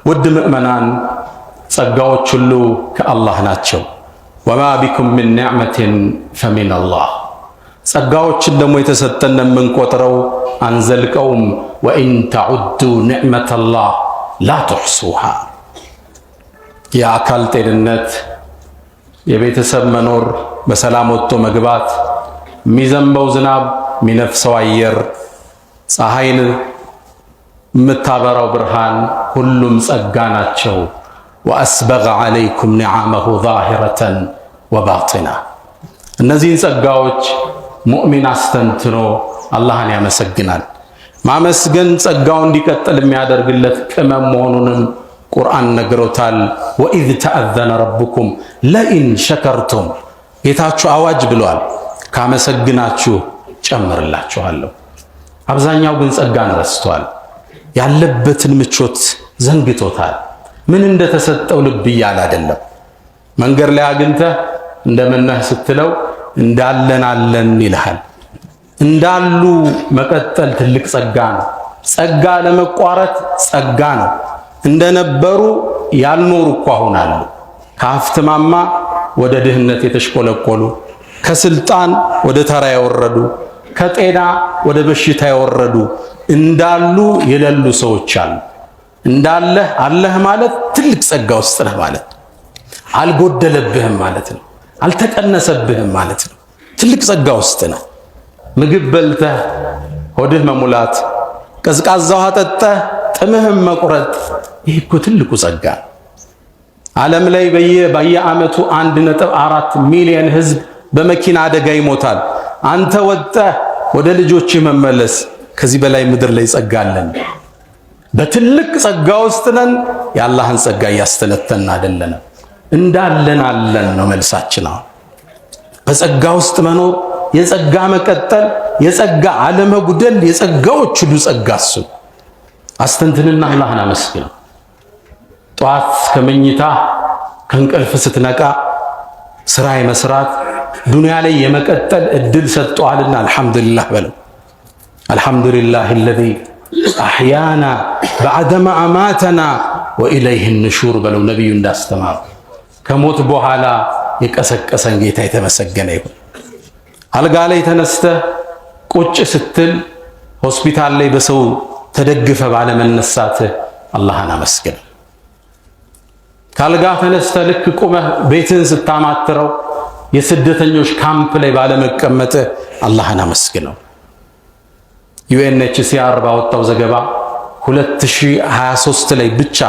ውድ ምእመናን ጸጋዎች ሁሉ ከአላህ ናቸው። ወማ ቢኩም ምን ኒዕመትን ፈሚን አላህ። ጸጋዎችን ደግሞ የተሰጠን የምንቆጥረው አንዘልቀውም። ወኢን ተዑዱ ኒዕመተላህ ላ ትሕሱሃ። የአካል ጤንነት፣ የቤተሰብ መኖር፣ በሰላም ወጥቶ መግባት፣ የሚዘንበው ዝናብ፣ የሚነፍሰው አየር፣ ፀሐይን የምታበራው ብርሃን ሁሉም ጸጋ ናቸው። ወአስበገ ዐለይኩም ኒዓመሁ ዛሂረተን ወባጢና። እነዚህን ጸጋዎች ሙእሚን አስተንትኖ አላህን ያመሰግናል። ማመስገን ጸጋው እንዲቀጥል የሚያደርግለት ቅመም መሆኑንም ቁርአን ነግሮታል። ወኢዝ ተአዘነ ረቡኩም ለኢን ሸከርቱም፣ ጌታችሁ አዋጅ ብሏል፣ ካመሰግናችሁ ጨምርላችኋለሁ። አብዛኛው ግን ጸጋን ረስቷል። ያለበትን ምቾት ዘንግቶታል። ምን እንደተሰጠው ልብ እያለ አይደለም። መንገድ ላይ አግኝተህ እንደምነህ ስትለው እንዳለን አለን ይልሃል። እንዳሉ መቀጠል ትልቅ ጸጋ ነው። ጸጋ ለመቋረጥ ጸጋ ነው። እንደነበሩ ያልኖሩ እኮ አሁን አሉ። ከሀብት ማማ ወደ ድህነት የተሽቆለቆሉ፣ ከስልጣን ወደ ተራ የወረዱ፣ ከጤና ወደ በሽታ የወረዱ እንዳሉ የሌሉ ሰዎች አሉ። እንዳለህ አለህ ማለት ትልቅ ጸጋ ውስጥ ነህ ማለት ነው። አልጎደለብህም ማለት ነው። አልተቀነሰብህም ማለት ነው። ትልቅ ጸጋ ውስጥ ነህ። ምግብ በልተህ ሆድህ መሙላት፣ ቀዝቃዛ ውሃ ጠጥተህ ጥምህም መቁረጥ፣ ይህ እኮ ትልቁ ጸጋ ነው። ዓለም ላይ በየዓመቱ 1.4 ሚሊዮን ህዝብ በመኪና አደጋ ይሞታል። አንተ ወጥተህ ወደ ልጆችህ መመለስ፣ ከዚህ በላይ ምድር ላይ ጸጋ አለን? በትልቅ ጸጋ ውስጥ ነን። የአላህን ጸጋ እያስተነተን አይደለንም። እንዳለን አለን ነው መልሳችን። አሁን በጸጋ ውስጥ መኖር፣ የጸጋ መቀጠል፣ የጸጋ አለመጉደል፣ የጸጋዎች ሁሉ ጸጋ እሱ። አስተንትንና አላህን አመስግነው። ጠዋት ከመኝታ ከእንቅልፍ ስትነቃ ስራ የመስራት ዱንያ ላይ የመቀጠል እድል ሰጥቷልና አልሐምዱሊላህ በለው። አልሐምዱሊላህ አለዚ አሕያና በዐደማ አማተና ወኢለይህ ንሹር በለው። ነቢዩ እንዳስተማሩ ከሞት በኋላ የቀሰቀሰን ጌታ የተመሰገነ ይሁን። አልጋ ላይ ተነስተህ ቁጭ ስትል ሆስፒታል ላይ በሰው ተደግፈ ባለመነሳትህ አላህን አመስግን። ካልጋ ተነስተህ ልክ ቁመህ ቤትህን ስታማትረው የስደተኞች ካምፕ ላይ ባለመቀመጥህ አላህን አመስግነው። ዩኤንኤችሲአር ባወጣው ዘገባ 2023 ላይ ብቻ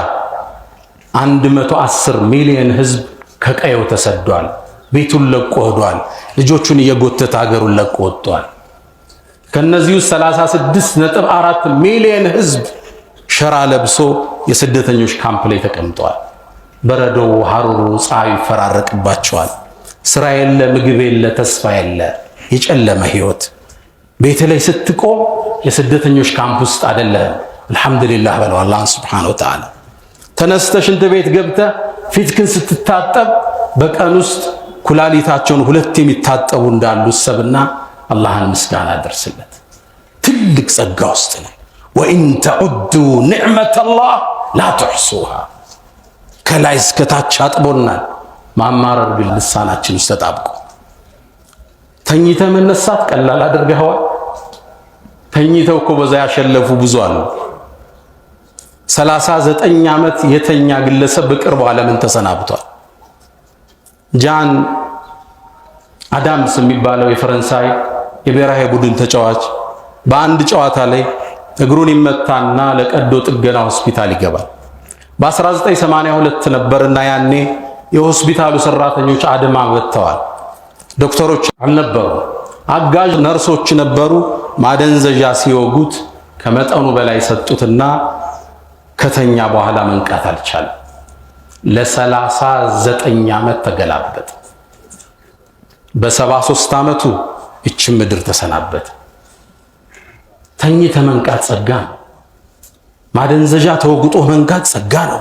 110 ሚሊዮን ህዝብ ከቀየው ተሰዷል። ቤቱን ለቆ ሄዷል። ልጆቹን እየጎተተ ሀገሩን ለቆ ወጥቷል። ከነዚህ 36.4 ሚሊዮን ህዝብ ሸራ ለብሶ የስደተኞች ካምፕ ላይ ተቀምጧል። በረዶው፣ ሐሩሩ፣ ፀሐዩ ይፈራረቅባቸዋል። ስራ የለ፣ ምግብ የለ፣ ተስፋ የለ፣ የጨለመ ህይወት። ቤት ላይ ስትቆም የስደተኞች ካምፕ ውስጥ አይደለም። አልሐምዱሊላህ በለው አላህን ሱብሓነሁ ወተዓላ። ተነስተህ ሽንት ቤት ገብተህ ፊትክን ስትታጠብ በቀን ውስጥ ኩላሊታቸውን 2 የሚታጠቡ እንዳሉ ሰብና አላህን ምስጋና አደርስለት። ትልቅ ጸጋ ውስጥ ነው። ወኢን ተዑዱ ኒዕመተላህ ላ ትሕሱሃ። ከላይ እስከ ታች አጥቦናል። ማማረር ግን ልሳናችን ውስጥ ተጣብቆ ተኝተህ መነሳት ቀላል አድርገኸዋል። ተኝተው እኮ በዛ ያሸለፉ ብዙ አሉ። 39 ዓመት የተኛ ግለሰብ በቅርቡ ዓለምን ተሰናብቷል። ጃን አዳምስ የሚባለው የፈረንሳይ የብሔራዊ ቡድን ተጫዋች በአንድ ጨዋታ ላይ እግሩን ይመታና ለቀዶ ጥገና ሆስፒታል ይገባል። በ1982 ነበርና ያኔ የሆስፒታሉ ሰራተኞች አድማ ወጥተዋል። ዶክተሮች አልነበሩ፣ አጋዥ ነርሶች ነበሩ። ማደንዘዣ ሲወጉት ከመጠኑ በላይ ሰጡትና ከተኛ በኋላ መንቃት አልቻለም። ለ39 ዓመት ተገላበጠ። በ73 ዓመቱ እቺ ምድር ተሰናበተ። ተኝተ መንቃት ጸጋ ነው። ማደንዘዣ ተወግጦ መንቃት ጸጋ ነው።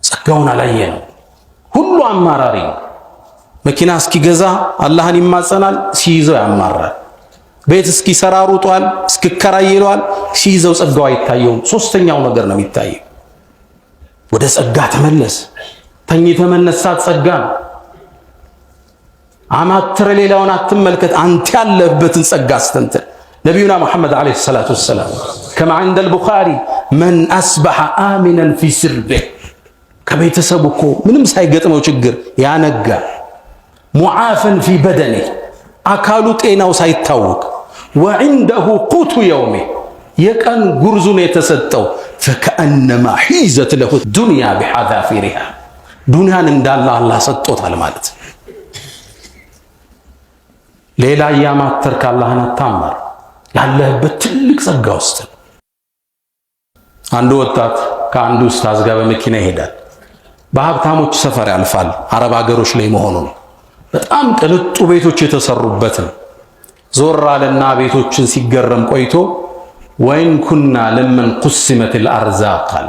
ጸጋውን አላየ ነው። ሁሉ አማራሪ ነው። መኪና እስኪገዛ አላህን ይማጸናል፣ ሲይዘው ያማራል። ቤት እስኪሰራ ሩጧል፣ እስኪከራይ ይለዋል፣ ሲይዘው ጸጋው አይታየውም። ሶስተኛው ነገር ነው የሚታየው። ወደ ጸጋ ተመለስ። ተኝተህ መነሳት ጸጋ ነው። አማትረ ሌላውን አትመልከት። አንተ ያለህበትን ጸጋ አስተንትን። ነቢዩና ሙሐመድ ዓለይሂ ሰላቱ ወሰላም ከማ ዐንደ አልቡኻሪ መን አስበሐ አሚነን ፊ ስርቢህ፣ ከቤተሰቡ እኮ ምንም ሳይገጥመው ችግር ያነጋ፣ ሙዓፈን ፊ በደኒህ፣ አካሉ ጤናው ሳይታወቅ፣ ወዐንደሁ ቁቱ የውሚህ፣ የቀን ጉርዙን የተሰጠው፣ ፈከአነማ ሒዘት ለሁ ዱንያ ቢሐዛፊሪሃ፣ ዱንያን እንዳለ አላህ ሰጥቶታል ማለት። ሌላ እያማተርክ አላህን አታማር። ያለህበት ትልቅ ጸጋ ውስጥ። አንዱ ወጣት ከአንዱ ኡስታዝ ጋር በመኪና ይሄዳል። በሀብታሞች ሰፈር ያልፋል። አረብ ሀገሮች ላይ መሆኑ ነው። በጣም ቅንጡ ቤቶች የተሰሩበት ነው። ዞር አለና ቤቶችን ሲገረም ቆይቶ ወይን ኩና ለመን ቁስመት الارزاق አለ።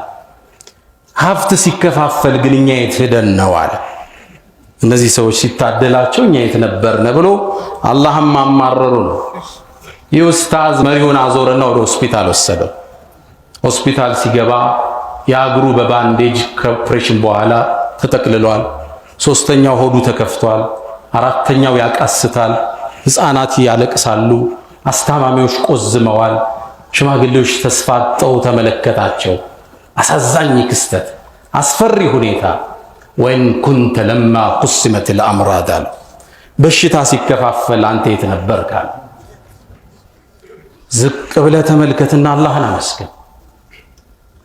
ሀብት ሲከፋፈል ግን እኛ የት ሄደን ነው አለ። እነዚህ ሰዎች ሲታደላቸው እኛ የት ነበርን ብሎ አላህም ማማረሩ ነው። ይህ ኡስታዝ መሪውን አዞረና ወደ ሆስፒታል ወሰደው። ሆስፒታል ሲገባ የእግሩ በባንዴጅ ከኦፕሬሽን በኋላ ተጠቅልሏል። ሶስተኛው ሆዱ ተከፍቷል። አራተኛው ያቃስታል። ህፃናት ያለቅሳሉ። አስታማሚዎች ቆዝመዋል። ሽማግሌዎች ተስፋጠው ተመለከታቸው። አሳዛኝ ክስተት፣ አስፈሪ ሁኔታ። ወይን ኩንተ ለማ ቁስመት الامراض አለ። በሽታ ሲከፋፈል አንተ የት ነበርክ አለ። ዝቅ ብለህ ተመልከትና አላህን አመስግን።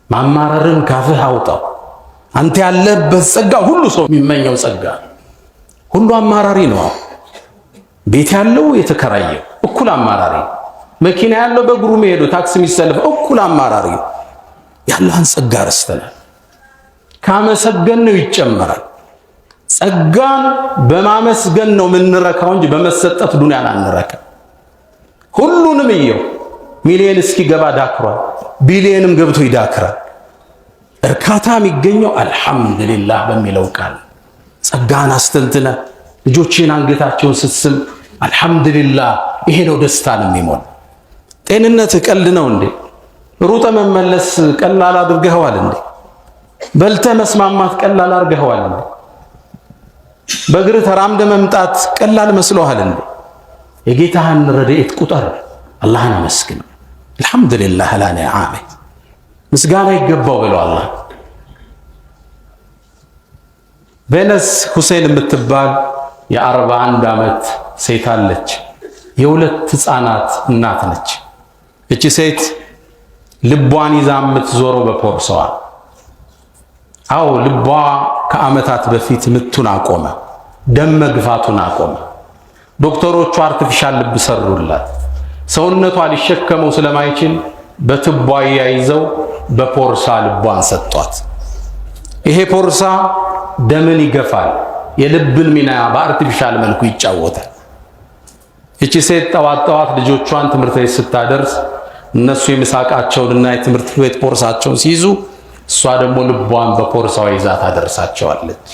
ማማረርን ካፍህ አውጣው። አንተ ያለበት ጸጋ ሁሉ ሰው የሚመኘው ጸጋ፣ ሁሉ አማራሪ ነው። ቤት ያለው የተከራየው እኩል አማራሪ፣ መኪና ያለው በእግሩ መሄዱ ታክሲ የሚሰልፍ እኩል አማራሪ። ያለህን ጸጋ ረስተናል። ካመሰገን ነው ይጨመራል። ጸጋን በማመስገን ነው የምንረካው እንጂ በመሰጠት ዱንያን አንረካ። ሁሉንም እየው ሚሊየን እስኪገባ ዳክሯል፣ ቢሊየንም ገብቶ ይዳክራል። እርካታ የሚገኘው አልሐምዱሊላህ በሚለው ቃል። ጸጋን አስተንትነ ልጆችን አንገታቸውን ስትስም አልሐምዱሊላህ፣ ይሄ ነው ደስታን የሚሞላ። ጤንነት ቀልድ ነው እንዴ? ሩጠ መመለስ ቀላል አድርገኸዋል እንዴ? በልተ መስማማት ቀላል አድርገኸዋል እንዴ? በእግር ተራምደ መምጣት ቀላል መስሎሃል እንዴ? የጌታህን ረድኤት ቁጠር፣ አላህን አመስግን። አልሐምዱሊላህ ላ ኒዓመ፣ ምስጋና ይገባው ብለው አላህ። ቬነስ ሁሴን የምትባል የ41 ዓመት ሴት አለች። የሁለት ህፃናት እናት ነች። እቺ ሴት ልቧን ይዛ የምትዞረው በፖርሳዋ። አዎ ልቧ ከዓመታት በፊት ምቱን አቆመ፣ ደም መግፋቱን አቆመ። ዶክተሮቹ አርቲፊሻል ልብ ሰሩላት። ሰውነቷ ሊሸከመው ስለማይችል በትቧ ያይዘው በፖርሳ ልቧን ሰጧት። ይሄ ፖርሳ ደምን ይገፋል፣ የልብን ሚና በአርቲፊሻል መልኩ ይጫወታል። እቺ ሴት ጠዋት ጠዋት ልጆቿን ትምህርት ቤት ስታደርስ እነሱ የምሳቃቸውንና የትምህርት ቤት ፖርሳቸውን ሲይዙ እሷ ደግሞ ልቧን በፖርሳዋ ይዛ ታደርሳቸዋለች።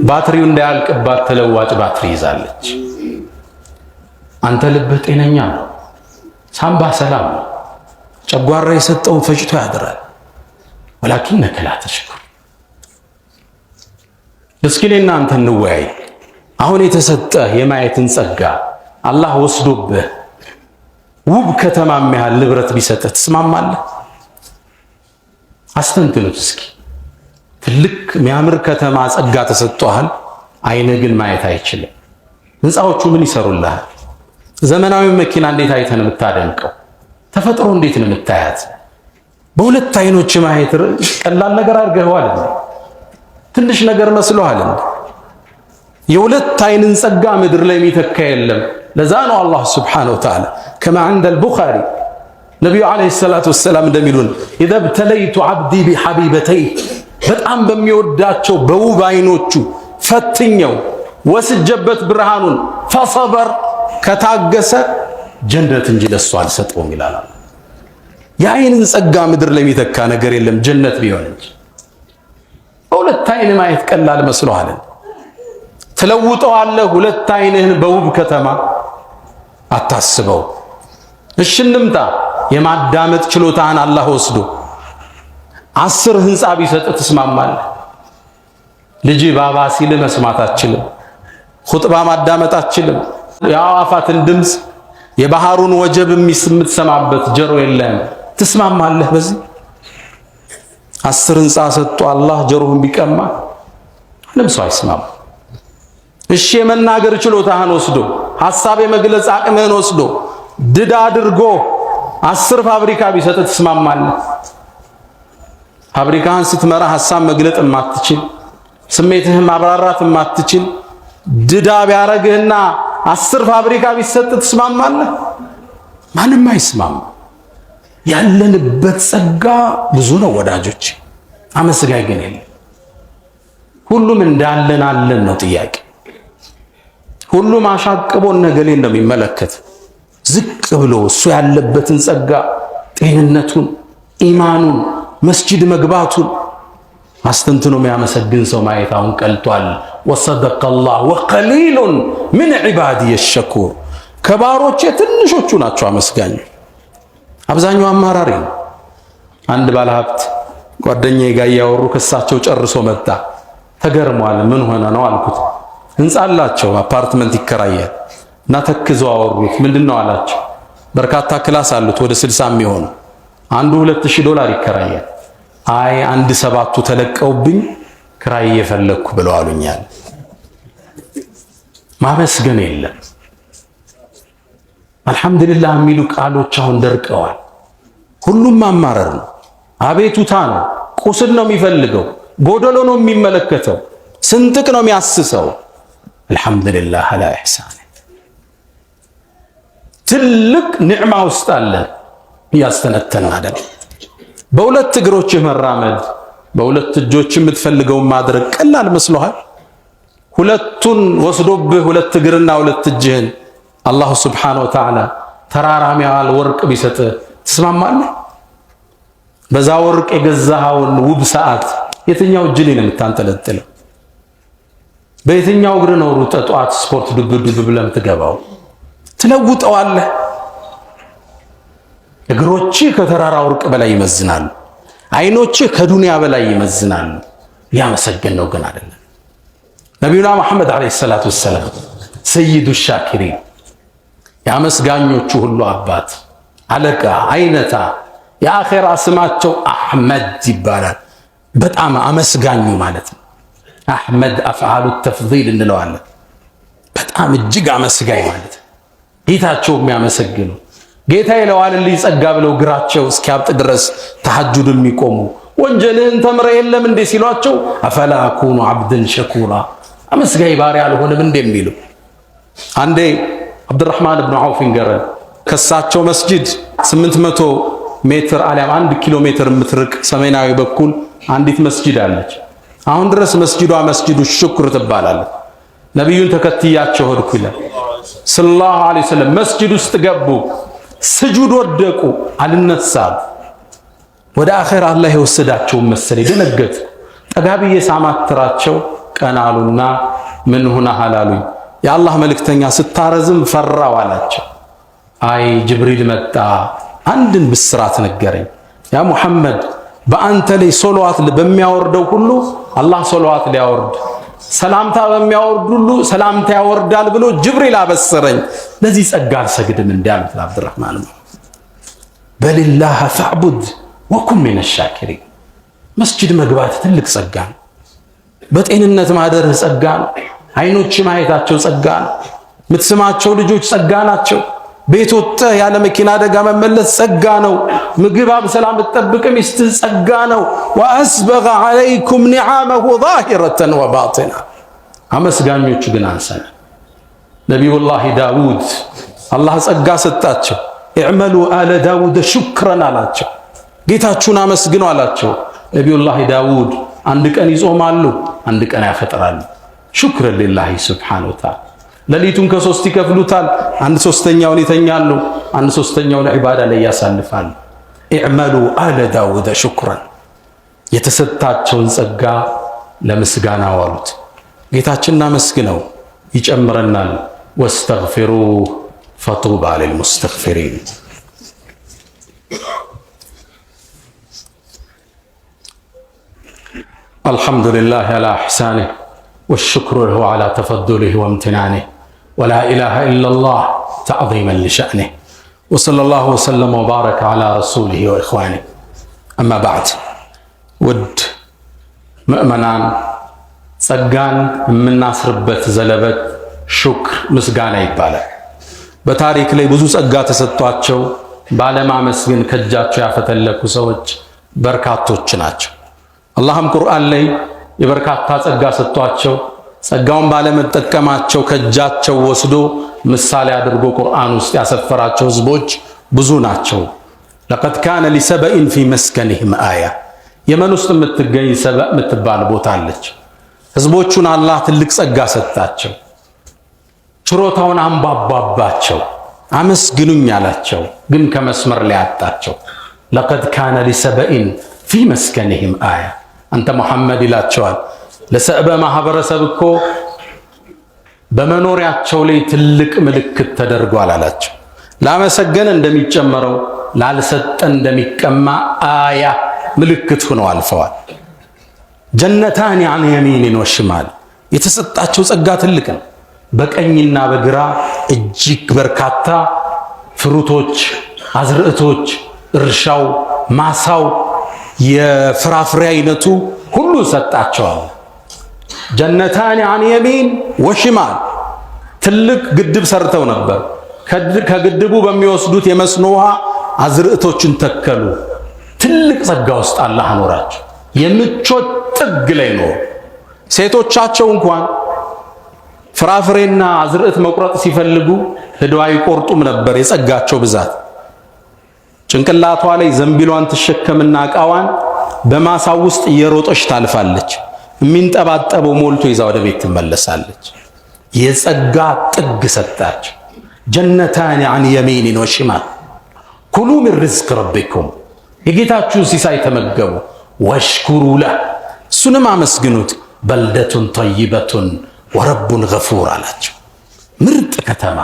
ባትሪው እንዳያልቅባት ተለዋጭ ባትሪ ይዛለች። አንተ ልብህ ጤነኛ ነው፣ ሳምባ ሰላም ነው፣ ጨጓራ የሰጠውን ፈጭቶ ያድራል። ወላኪነከ ላ ተሽኩር። እስኪ እኔና አንተ እንወያይ። አሁን የተሰጠ የማየትን ጸጋ አላህ ወስዶብህ ውብ ከተማ የሚያህል ንብረት ቢሰጥህ ትስማማለህ? አስተንትኑት እስኪ። ትልቅ የሚያምር ከተማ ጸጋ ተሰጥቷል፣ አይነ ግን ማየት አይችልም። ህንፃዎቹ ምን ይሰሩልሃል? ዘመናዊ መኪና እንዴት አይተን የምታደንቀው? ተፈጥሮ እንዴት ነው የምታያት? በሁለት አይኖች ማየት ቀላል ነገር አድርገዋል እንዴ? ትንሽ ነገር መስሎሃል እንዴ? የሁለት አይንን ጸጋ ምድር ላይ የሚተካ የለም። ለዛ ነው አላህ ሱብሓነሁ ወተዓላ ከማ ዐንደ አልቡኻሪ ነቢዩ ዓለይሂ ሰላቱ ወሰላም እንደሚሉን ኢዘ ብተለይቱ ዐብዲ ቢሐቢበተይህ፣ በጣም በሚወዳቸው በውብ አይኖቹ ፈትኘው ወስጀበት ብርሃኑን ፈሰበር፣ ከታገሰ ጀነት እንጂ ለሱ አልሰጠውም ይላል። የአይንን ጸጋ ምድር ላይ የሚተካ ነገር የለም ጀነት ቢሆን እንጂ። በሁለት አይን ማየት ቀላል መስሎሃል? ትለውጠዋለህ ሁለት አይንህን በውብ ከተማ። አታስበው። እሺ እንምጣ። የማዳመጥ ችሎታህን አላህ ወስዶ 10 ህንፃ ቢሰጥ ትስማማለህ? ልጅ ባባ ሲል መስማት አትችልም። ኹጥባ ማዳመጥ አትችልም። የአዋፋትን ድምፅ የባህሩን ወጀብ የምትሰማበት ጆሮ የለም። ትስማማለህ? በዚህ 10 ህንፃ ሰጥቶ አላህ ጆሮህን ቢቀማ ምንም ሰው አይስማማ። እሺ የመናገር ችሎታህን ወስዶ ሐሳብ የመግለጽ አቅምህን ወስዶ ድዳ አድርጎ 10 ፋብሪካ ቢሰጥ ትስማማለህ? ፋብሪካህን ስትመራ ሐሳብ መግለጥ የማትችል ስሜትህን ማብራራት የማትችል ድዳ ቢያረግህና 10 ፋብሪካ ቢሰጥ ትስማማለህ? ማንም አይስማማ። ያለንበት ጸጋ ብዙ ነው ወዳጆች፣ አመስጋኝ ግን የለም። ሁሉም እንዳለን አለን ነው ጥያቄ። ሁሉም አሻቅቦ ነገሌ እንደሚመለከት ዝቅ ብሎ እሱ ያለበትን ጸጋ፣ ጤንነቱን፣ ኢማኑን፣ መስጂድ መግባቱን አስተንትኖ የሚያመሰግን ሰው ማየት አሁን ቀልቷል። ወሰደቀ አላህ ወቀሊሉን ምን ዒባዲየ ሸኩር። ከባሮቼ ትንሾቹ ናቸው አመስጋኝ፣ አብዛኛው አማራሪ ነው። አንድ ባለሀብት ጓደኛዬ ጋር እያወሩ ከሳቸው ጨርሶ መጣ። ተገርሟል። ምን ሆነ ነው አልኩት። ህንፃ አላቸው፣ አፓርትመንት ይከራያል እና ተክዘው አወሩት። ምንድነው አላቸው። በርካታ ክላስ አሉት ወደ 60 የሚሆኑ አንዱ $2000 ይከራያል። አይ 1/7ቱ ተለቀውብኝ ክራይ እየፈለኩ ብለው አሉኛል። ማመስገን የለም። አልሐምዱሊላህ የሚሉ ቃሎች አሁን ደርቀዋል። ሁሉም ማማረር ነው፣ አቤቱታ ነው፣ ቁስል ነው የሚፈልገው፣ ጎደሎ ነው የሚመለከተው፣ ስንጥቅ ነው የሚያስሰው። አልሐምዱሊላህ አላ ኢሕሳን። ትልቅ ኒዕማ ውስጥ አለን እያስተነተንን አይደል? በሁለት እግሮች መራመድ፣ በሁለት እጆች የምትፈልገውን ማድረግ ቀላል መስሎሃል? ሁለቱን ወስዶብህ ሁለት እግርና ሁለት እጅህን አላሁ ስብሓነሁ ወተዓላ ተራራም ያህል ወርቅ ቢሰጥህ ትስማማለህ? በዛ ወርቅ የገዛኸውን ውብ ሰዓት የትኛው እጅ ላይ ነው የምታንጠለጥለው? በየትኛው እግር ነው ሩጠህ ጠዋት ስፖርት ዱብ ዱብ ብለህ የምትገባው? ትለውጠዋለህ። እግሮችህ ከተራራ ወርቅ በላይ ይመዝናሉ። አይኖችህ ከዱንያ በላይ ይመዝናሉ። ያመሰገን ነው ግን አይደለም። ነቢዩና መሐመድ ዓለይሂ ሰላቱ ወሰላም ሰይዱ ሻኪሪን የአመስጋኞቹ ሁሉ አባት፣ አለቃ፣ አይነታ፣ የአኼራ ስማቸው አሕመድ ይባላል። በጣም አመስጋኙ ማለት ነው። አሕመድ አፍዓሉ ተፍዲል እንለዋለን። በጣም እጅግ አመስጋኝ ማለት ነው። ጌታቸው የሚያመሰግኑ ጌታ ይለዋልልኝ ጸጋ ብለው እግራቸው እስኪያብጥ ድረስ ተሐጁድ የሚቆሙ ወንጀልህን ተምረ የለም እንዴ ሲሏቸው አፈላ አኩኑ አብደን ሸኩራ አመስጋኝ ባሪያ አልሆንም እንደሚሉ አንዴ አብዱራህማን ብን ዐውፍ ገረን ከሳቸው መስጂድ 800 ሜትር አሊያም 1 ኪሎ ሜትር የምትርቅ ሰሜናዊ በኩል አንዲት መስጂድ አለች። አሁን ድረስ መስጂዷ መስጂዱ ሽኩር ትባላለች። ነቢዩን ተከትያቸው ሄድኩ ይላል ሰለላሁ ዐለይሂ ወሰለም። መስጂድ ውስጥ ገቡ፣ ስጁድ ወደቁ፣ አልነሳም። ወደ አኼራ አላህ የወሰዳቸው መሰለኝ። ደነገጡ። ጠጋብዬ ሳማትራቸው ቀናሉና ምን ሆነሃል አሉኝ። የአላህ መልእክተኛ ስታረዝም ፈራው አላቸው። አይ ጅብሪል መጣ፣ አንድን ብስራት ነገረኝ። ያ ሙሐመድ በአንተ ላይ ሶላዋት በሚያወርደው ሁሉ አላህ ሶላዋት ሊያወርድ፣ ሰላምታ በሚያወርድ ሁሉ ሰላምታ ያወርዳል ብሎ ጅብሪል አበሰረኝ። ለዚህ ጸጋ አልሰግድም እንዳሉት አብዱራህማን በሊላህ ፈዕቡድ ወኩን ሚነ ሻኪሪን። መስጂድ መግባት ትልቅ ጸጋ ነው። በጤንነት ማደርህ ጸጋ ነው። አይኖች ማየታቸው ጸጋ ነው። የምትስማቸው ልጆች ጸጋ ናቸው። ቤት ወጥተህ ያለ መኪና አደጋ መመለስ ጸጋ ነው። ምግብ በሰላም ብትጠብቅ ሚስትህ ጸጋ ነው። ወአስበገ ዐለይኩም ኒዓመሁ ዛሂረተን ወባጢና። አመስጋኞቹ ግን አንሰን። ነቢዩላህ ዳውድ አላህ ጸጋ ሰጣቸው። እዕመሉ አለ ዳውድ ሹክረን አላቸው። ጌታችሁን አመስግኑ አላቸው። ነቢዩላህ ዳውድ አንድ ቀን ይጾማሉ፣ አንድ ቀን ያፈጥራሉ። ሹክረን ሊላሂ ሱብሓነሁ ወተዓላ። ሌሊቱን ከሶስት ይከፍሉታል። 1/3ኛውን ይተኛሉ፣ 1/3ኛውን ዒባዳ ላይ ያሳልፋሉ። ኢዕመሉ አለ ዳውድ ሹክረን። የተሰጣቸውን ጸጋ ለምስጋና ዋሉት። ጌታችንን አመስግነው ይጨምረናል። ወስተግፊሩህ ፈጡባ ሊልሙስተግፊሪን። الحمد لله على إحسانه والشكر له على تفضله وامتنانه ولا إله إلا الله تعظيما لشأنه وصلى الله وسلم وبارك على رسوله وإخوانه أما بعد ود مؤمنان ጸጋን የምናስርበት ዘለበት ሹክር ምስጋና ይባላል። በታሪክ ላይ ብዙ ጸጋ ተሰጥቷቸው ባለማመስገን ከእጃቸው ያፈተለኩ ሰዎች በርካቶች ናቸው። አላህም ቁርአን ላይ የበርካታ ጸጋ ሰጥቷቸው ጸጋውን ባለመጠቀማቸው ከእጃቸው ወስዶ ምሳሌ አድርጎ ቁርአን ውስጥ ያሰፈራቸው ህዝቦች ብዙ ናቸው። لقد كان لسبأ في مسكنهم آية የመን ውስጥ የምትገኝ ሰበእ የምትባል ቦታ አለች። ህዝቦቹን አላህ ትልቅ ጸጋ ሰጣቸው። ችሮታውን አንባባባቸው፣ አመስግኑኝ አላቸው። ግን ከመስመር ላይ አጣቸው። لقد كان لسبأ في مسكنهم آية አንተ መሐመድ ይላቸዋል። ለሰዕበ ማህበረሰብ እኮ በመኖሪያቸው ላይ ትልቅ ምልክት ተደርጓል አላቸው። ላመሰገን እንደሚጨመረው ላልሰጠ እንደሚቀማ አያ ምልክት ሆነው አልፈዋል። ጀነታን عن يمين وشمال የተሰጣቸው ጸጋ ትልቅ ነው። በቀኝና በግራ እጅግ በርካታ ፍሩቶች፣ አዝርዕቶች፣ እርሻው፣ ማሳው፣ የፍራፍሬ አይነቱ ሁሉ ሰጣቸዋል። ጀነታን عن يمين وشمال ትልቅ ግድብ ሰርተው ነበር። ከግድቡ በሚወስዱት የመስኖ ውሃ አዝርዕቶችን ተከሉ። ትልቅ ጸጋ ውስጥ አላህ አኖራቸው። የምቾት ጥግ ላይ ነው። ሴቶቻቸው እንኳን ፍራፍሬና አዝርዕት መቁረጥ ሲፈልጉ ሄደው አይቆርጡም ነበር። የጸጋቸው ብዛት ጭንቅላቷ ላይ ዘንቢሏን ትሸከምና ዕቃዋን በማሳው ውስጥ እየሮጠች ታልፋለች። የሚንጠባጠበው ሞልቶ ይዛ ወደ ቤት ትመለሳለች። የጸጋ ጥግ ሰጣቸው። ጀነታን عن يمين وشمال ኩሉ ሚን ሪዝቅ ረቢኩም የጌታችሁን ሲሳይ ተመገቡ። ወሽኩሩ ለህ እሱንም አመስግኑት። በልደቱን ጠይበቱን ወረቡን ገፉር አላቸው። ምርጥ ከተማ፣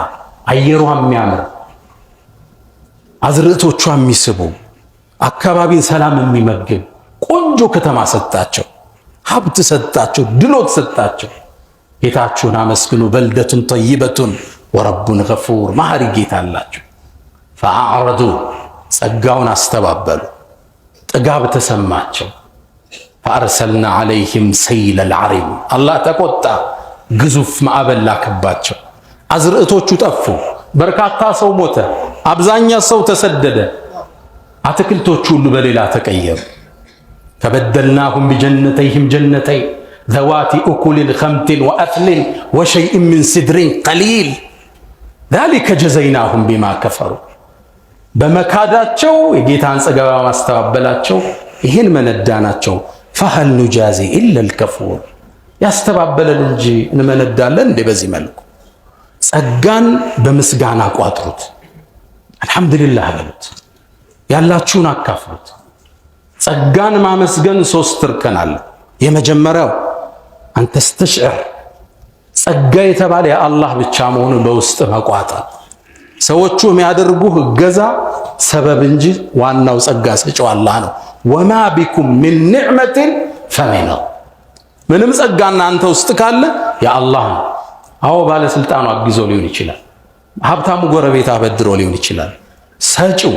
አየሯ የሚያምር፣ አዝርዕቶቿ የሚስቡ፣ አካባቢን ሰላም የሚመግብ ቆንጆ ከተማ ሰጣቸው። ሀብት ሰጣቸው፣ ድሎት ሰጣቸው። ጌታችሁን አመስግኑ። በልደቱን ጠይበቱን ወረቡን ገፉር ማህሪ ጌታ አላቸው። ፈአዕረዱ ጸጋውን አስተባበሉ። ጥጋብ ተሰማቸው። ፈአርሰልና ዐለይሂም ሰይለል ዐሪም አላህ ተቆጣ፣ ግዙፍ ማዕበል ላከባቸው። አዝርዕቶቹ ጠፉ። በርካታ ሰው ሞተ። አብዛኛ ሰው ተሰደደ። አትክልቶቹ ሁሉ በሌላ ተቀየሩ። ፈበደልናሁም ቢጀነተይሂም ጀነተይን ዘዋቲ ኡኩሊን ኸምቲን ወአትሊን ወሸይኢን ሚን ሲድሪን ቀሊል ዛሊከ ጀዘይናሁም ቢማ ከፈሩ በመካዳቸው የጌታን ጸጋ ማስተባበላቸው ይህን መነዳናቸው። ፈሀል ኑጃዚ ኢለል ከፉር ያስተባበለን እንጂ እንመነዳለን እንዴ? በዚህ መልኩ ጸጋን በምስጋና ቋጥሩት። አልሐምዱሊላህ በሉት። ያላችሁን አካፍሉት። ጸጋን ማመስገን 3 እርከን አለ። የመጀመሪያው አንተስተሽዕር ጸጋ የተባለ የአላህ ብቻ መሆኑን በውስጥ መቋጠር። ሰዎቹ የሚያደርጉህ እገዛ ሰበብ እንጂ ዋናው ጸጋ ሰጪው አላህ ነው። ወማ ቢኩም ሚን ኒዕመቲን ፈሚነሁ ምንም ጸጋ እናንተ ውስጥ ካለ የአላህ ነው። አዎ ባለስልጣኑ አግዞ ሊሆን ይችላል። ሀብታሙ ጎረቤት አበድሮ ሊሆን ይችላል። ሰጪው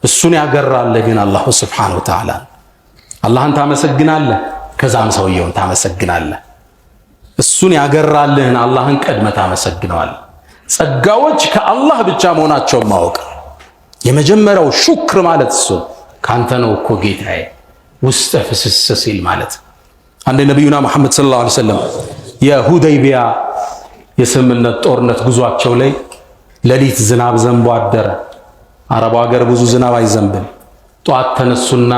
እሱን ያገራልህ ግን አላሁ ሱብሓነሁ ወተዓላ። አላህን ታመሰግናለህ፣ ከዛም ሰውየውን ታመሰግናለህ። እሱን ያገራልህን አላህን ቀድመህ ታመሰግነዋለህ። ጸጋዎች ከአላህ ብቻ መሆናቸውን ማወቅ የመጀመሪያው ሹክር ማለት እሱ ካንተ ነው እኮ ጌታዬ ውስጥ ፍስስ ሲል ማለት። አንድ ነብዩና መሐመድ ሰለላሁ ዐለይሂ ወሰለም የሁደይቢያ የስምምነት ጦርነት ጉዟቸው ላይ ሌሊት ዝናብ ዘንቦ አደረ። አረቡ ሀገር ብዙ ዝናብ አይዘንብም። ጧት ተነሱና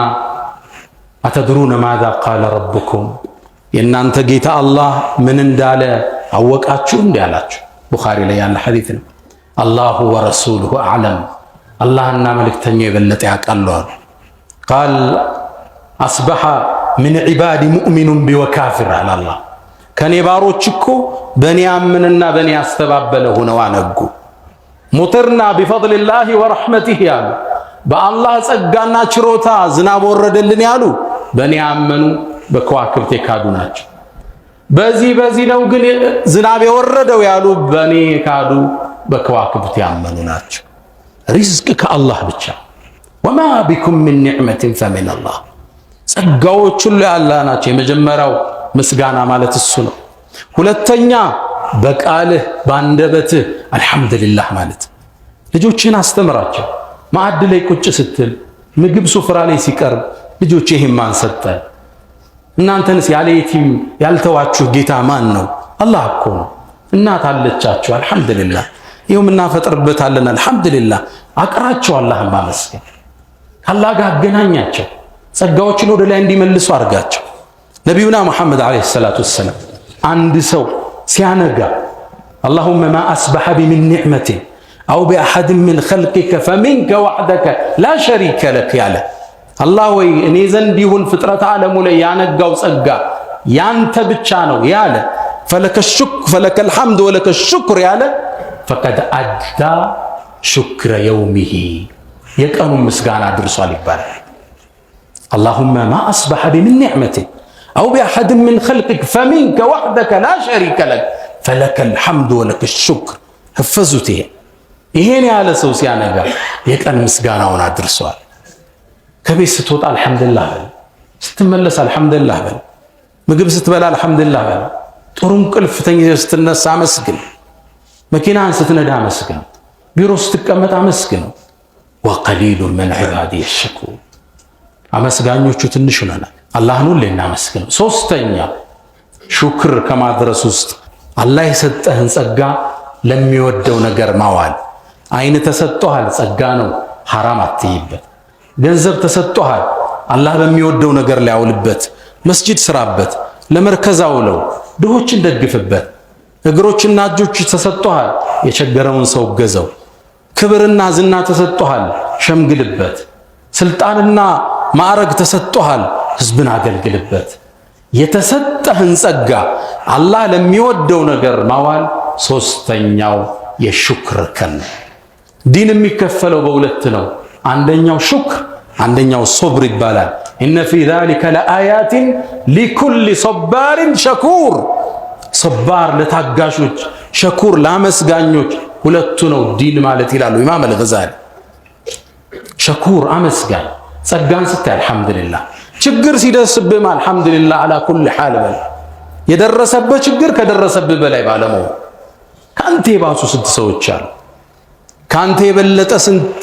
አተድሩነ ማዛ ቃለ ረብኩም የእናንተ ጌታ አላህ ምን እንዳለ አወቃችሁ? እንዲህ አላችሁ። ቡኻሪ ላይ ያለ ሐዲስ ነው። አላሁ ወረሱሉሁ አዕለም አላህና መልእክተኛው የበለጠ ያውቃሉ አሉ። ቃል አስበሐ ምን ዒባዲ ሙእሚኑን ቢወካፊር አላህ ከኔ ባሮች እኮ በኔ ያምንና በኔ ያስተባበለ ሆነው አነጉ። ሙጥርና ቢፈድሊላሂ ወረሕመቲሂ ያሉ በአላህ ጸጋና ችሮታ ዝናብ ወረደልን ያሉ በኔ ያመኑ በከዋክብት የካዱ ናቸው። በዚህ ነው ግን ዝናብ የወረደው ያሉ በእኔ የካዱ በከዋክብት ያመኑ ናቸው። ሪዝቅ ከአላህ ብቻ። ወማ ቢኩም ምን ኒዕመትን ፈሚን አላህ። ጸጋዎች ሁሉ ያላህ ናቸው። የመጀመሪያው ምስጋና ማለት እሱ ነው። ሁለተኛ በቃልህ ባንደበትህ አልሐምዱሊላህ ማለት። ልጆችን አስተምራቸው። ማዕድ ላይ ቁጭ ስትል ምግብ ሱፍራ ላይ ሲቀርብ ልጆች ይሄን ማን ሰጠ? እናንተንስ ያለ የቲም ያልተዋችሁ ጌታ ማን ነው? አላህ እኮ ነው። እናት አለቻችሁ አልሐምዱሊላህ። ይኸው እናፈጥርበታለን አልሐምዱሊላህ። አቅራቸው አላህን ማመስገን። ከአላህ ጋር አገናኛቸው። ጸጋዎችን ወደ ላይ እንዲመልሱ አድርጋቸው። ነቢዩና ሙሐመድ ዓለይሂ ሰላቱ ወሰላም አንድ ሰው ሲያነጋ አላሁመ ማ አስበሐ ቢሚን ኒዕመቲን አው ቢአሐድን ሚን ኸልቂከ ፈሚንከ ወሕደከ ላ ሸሪከ ለክ ያለ አላህ ወይ እኔ ዘንድ ይሁን ፍጥረት ዓለሙ ላይ ያነጋው ጸጋ ያንተ ብቻ ነው ያለ ፈለከል ሐምድ ወለከ ሹክር ያለ ፈቀድ አዳ ሹክረ የውሚሂ የቀኑን ምስጋና አድርሷል ይባላል። አላሁመ ማ አስበሐ ቢሚን ኒዕመቲን አው ቢአሐድን ሚን ኸልቂከ ፈሚንከ ወሕደከ ላ ሸሪከ ለክ ፈለከል ሐምድ ወለከ ሹክር። ህፈዙት። ይሄን ያለ ሰው ሲያነጋ የቀን ምስጋናውን አድርሷል። ከቤት ስትወጣ አልሐምዱሊላህ በል፣ ስትመለስ አልሐምዱሊላህ በል፣ ምግብ ስትበላ አልሐምዱሊላህ በል፣ ጥሩ እንቅልፍ ተኝተህ ስትነሳ አመስግን፣ መኪናን ስትነዳ አመስግን፣ ቢሮ ስትቀመጥ አመስግን። ወቀሊሉን ሚን ዒባዲየ ሸኩር። አመስጋኞቹ ትንሽ ሆነናል። አላህን ሁሌ እናመስግን። ሶስተኛ ሹክር ከማድረስ ውስጥ አላህ የሰጠህን ጸጋ ለሚወደው ነገር ማዋል። አይን ተሰጥቶሃል፣ ጸጋ ነው፣ ሐራም አትይበት። ገንዘብ ተሰጥቶሃል፣ አላህ በሚወደው ነገር ላይ አውልበት። መስጂድ ስራበት፣ ለመርከዝ አውለው፣ ድሆችን ደግፍበት። እግሮችና እጆች ተሰጥቶሃል፣ የቸገረውን ሰው ገዘው። ክብርና ዝና ተሰጥቶሃል፣ ሸምግልበት። ስልጣንና ማዕረግ ተሰጥቶሃል፣ ህዝብን አገልግልበት። የተሰጠህን ጸጋ አላህ ለሚወደው ነገር ማዋል ሶስተኛው የሹክር ከን። ዲን የሚከፈለው በሁለት ነው። አንደኛው ሹክር፣ አንደኛው ሶብር ይባላል። ኢነ ፊ ዛሊከ ለአያቲን ሊኩሊ ሶባሪን ሸኩር። ሶባር ለታጋሾች፣ ሸኩር ለአመስጋኞች። ሁለቱ ነው ዲን ማለት ይላሉ ኢማም አልገዛሊ። ሸኩር አመስጋኝ፣ ጸጋን ስታይ አልሐምዱሊላህ፣ ችግር ሲደርስብህም አልሐምዱሊላህ አላ ኩል ሓል በል። የደረሰብህ ችግር ከደረሰብህ በላይ ባለመሆኑ ከአንተ የባሱ ስንት ሰዎች አሉ። ከአንተ የበለጠ ስንት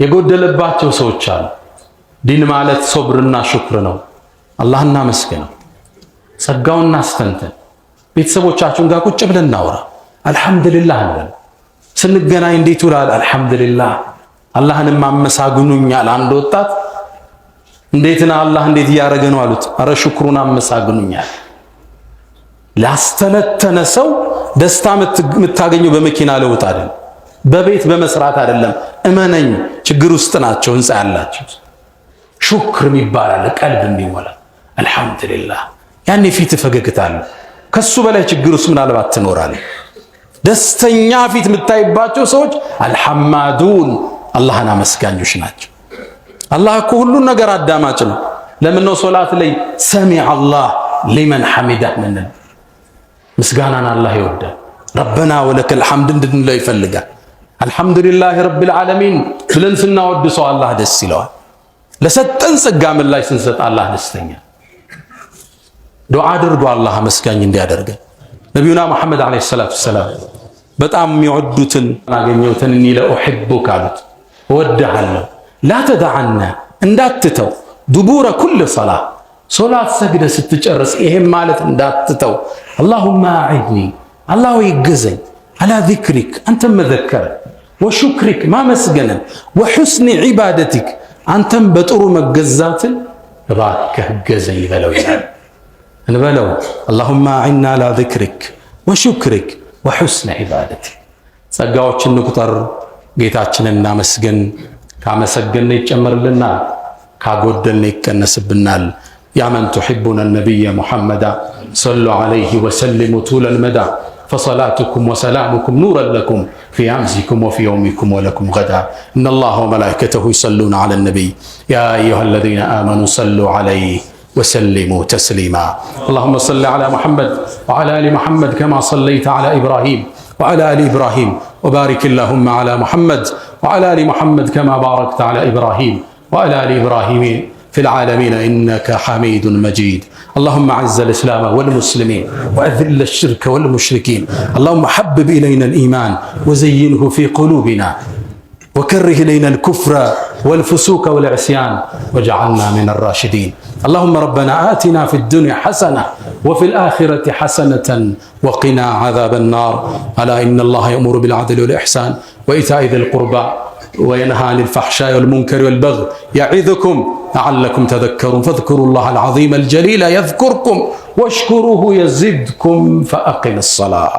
የጎደለባቸው ሰዎች አሉ። ዲን ማለት ሶብርና ሹክር ነው። አላህን እናመስግነው፣ ጸጋውን እናስተንተን። ቤተሰቦቻችን ጋር ቁጭ ብለን እናውራ፣ አልሐምዱሊላህ እንበል። ስንገናኝ እንዴት ውላል? አልሐምዱሊላህ። አላህንም አመሳግኑኛል። አንድ ወጣት እንዴትና አላህ እንዴት እያደረገ ነው አሉት። አረ ሹክሩን አመሳግኑኛል። ላስተነተነ ሰው ደስታ የምታገኘው በመኪና ለውጥ አይደለም፣ በቤት በመስራት አይደለም። እመነኝ፣ ችግር ውስጥ ናቸው ህንፃ ያላቸው። ሹክር ይባላል ቀልብ የሚሞላ አልሐምዱሊላህ። ያኔ ፊት ፈገግታለሁ። ከሱ በላይ ችግር ውስጥ ምናልባት ትኖራለህ። ደስተኛ ፊት የምታይባቸው ሰዎች አልሐማዱን አላህን አመስጋኞች ናቸው። አላህ እኮ ሁሉን ነገር አዳማጭ ነው። ለምን ነው ሶላት ላይ ሰሚዐ አላህ ሊመን ሐሚዳህ ምንል? ምስጋናን አላህ ይወዳል። ረበና ወለከል ሐምድ እንድንለው ይፈልጋል። አልሐምዱሊላህ ረቢል ዓለሚን ብለን ስናወድሰው አላህ ደስ ይለዋል። ለሰጠን ጸጋ ምላሽ ስንሰጥ አላህ ደስተኛ። ዱዓ አድርጎ አላህ አመስጋኝ እንዲያደርገን። ነቢዩና መሐመድ ዓለይሂ ሰላቱ ወሰላም በጣም የሚወዱትን አገኘሁትን እኒ ለኡሒቡክ አሉት። እወድሃለሁ። ላ ተደዐነ እንዳትተው፣ ዱቡረ ኩል ሰላህ ሶላት ሰግደ ስትጨርስ ይሄም ማለት እንዳትተው። አላሁመ አዒድኒ አላህ ወይ እገዘኝ፣ አላ ዚክሪክ አንተም መዘከረ፣ ወሹክሪክ ማመስገንን፣ ወሑስኒ ዒባደቲክ አንተም በጥሩ መገዛትን እባክህ እገዘኝ በለው ይላል። እንበለው አላሁመ አዒና አላ ዚክሪክ ወሹክሪክ ወሑስኒ ዒባደቲክ። ጸጋዎችን እንቁጠር፣ ጌታችንን እናመስግን። ካመሰገን ይጨመርልናል፣ ካጎደልን ይቀነስብናል። يا من تحبون النبي محمدا صلوا عليه وسلموا طول المدى فصلاتكم وسلامكم نورا لكم في أمسكم وفي يومكم ولكم غدا إن الله وملائكته يصلون على النبي يا أيها الذين آمنوا صلوا عليه وسلموا تسليما. اللهم صل على محمد وعلى آل محمد كما صليت على إبراهيم وعلى آل إبراهيم، وبارك اللهم على محمد وعلى آل محمد كما باركت على إبراهيم وعلى آل إبراهيم في العالمين إنك حميد مجيد. اللهم أعز الإسلام والمسلمين وأذل الشرك والمشركين. اللهم حبب إلينا الإيمان وزينه في قلوبنا وكره إلينا الكفر والفسوق والعصيان واجعلنا من الراشدين. اللهم ربنا آتنا في الدنيا حسنة وفي الآخرة حسنة وقنا عذاب النار. ألا إن الله يأمر بالعدل والإحسان وإيتاء ذي القربى وينهى عن الفحشاء والمنكر والبغي يعظكم لعلكم تذكرون. فاذكروا الله العظيم الجليل يذكركم واشكروه يزدكم فأقم الصلاة.